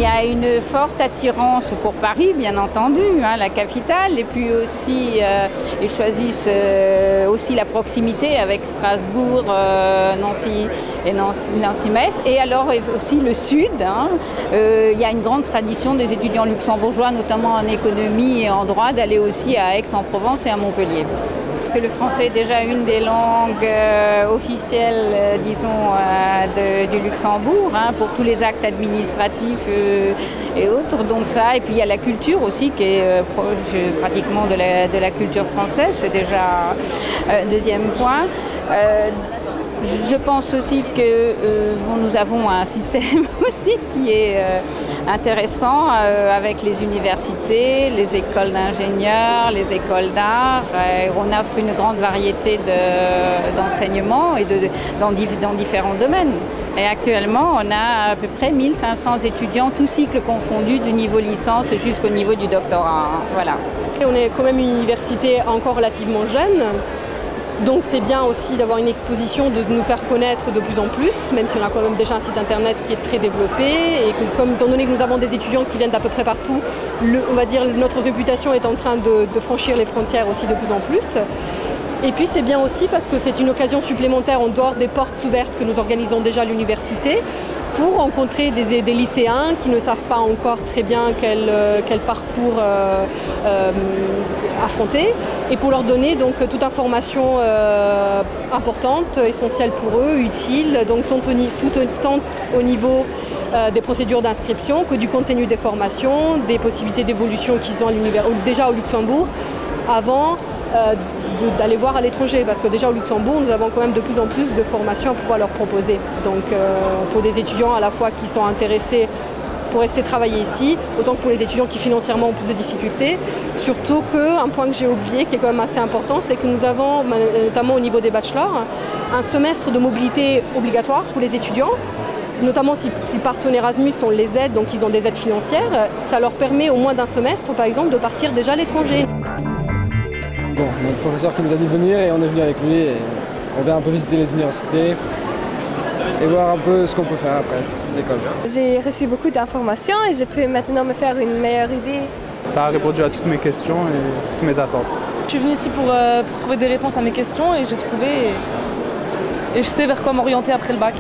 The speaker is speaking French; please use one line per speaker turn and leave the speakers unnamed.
y a une forte attirance pour Paris, bien entendu, hein, la capitale, et puis aussi ils choisissent aussi la proximité avec Strasbourg, Nancy et Nancy-Metz, et alors aussi le sud. Hein. Il y a une grande tradition des étudiants luxembourgeois, notamment en économie et en droit, d'aller aussi à Aix-en-Provence et à Montpellier. Que le français est déjà une des langues officielles, disons, du Luxembourg, hein, pour tous les actes administratifs et autres. Donc ça, et puis il y a la culture aussi qui est proche pratiquement de la culture française, c'est déjà un deuxième point. Je pense aussi que nous avons un système aussi qui est intéressant avec les universités, les écoles d'ingénieurs, les écoles d'art. On offre une grande variété d'enseignements et dans différents domaines. Et actuellement, on a à peu près 1500 étudiants, tous cycles confondus, du niveau licence jusqu'au niveau du doctorat. Hein, voilà.
Et on est quand même une université encore relativement jeune. Donc c'est bien aussi d'avoir une exposition, de nous faire connaître de plus en plus, même si on a quand même déjà un site internet qui est très développé et que, comme étant donné que nous avons des étudiants qui viennent d'à peu près partout, on va dire notre réputation est en train de franchir les frontières aussi de plus en plus. Et puis c'est bien aussi parce que c'est une occasion supplémentaire en dehors des portes ouvertes que nous organisons déjà à l'université pour rencontrer des lycéens qui ne savent pas encore très bien quel parcours affronter et pour leur donner donc toute information importante, essentielle pour eux, utile, donc tant au niveau des procédures d'inscription que du contenu des formations, des possibilités d'évolution qu'ils ont déjà au Luxembourg avant d'aller voir à l'étranger, parce que déjà au Luxembourg, nous avons quand même de plus en plus de formations à pouvoir leur proposer. Donc pour des étudiants à la fois qui sont intéressés pour rester travailler ici, autant que pour les étudiants qui financièrement ont plus de difficultés. Surtout qu'un point que j'ai oublié, qui est quand même assez important, c'est que nous avons, notamment au niveau des bachelors, un semestre de mobilité obligatoire pour les étudiants. Notamment s'ils partent en Erasmus, on les aide, donc ils ont des aides financières. Ça leur permet au moins d'un semestre, par exemple, de partir déjà à l'étranger.
Bon, on a le professeur qui nous a dit de venir et on est venu avec lui. Et on vient un peu visiter les universités et voir un peu ce qu'on peut faire après l'école.
J'ai reçu beaucoup d'informations et je peux maintenant me faire une meilleure idée.
Ça a répondu à toutes mes questions et toutes mes attentes.
Je suis venue ici pour trouver des réponses à mes questions et j'ai trouvé et je sais vers quoi m'orienter après le bac.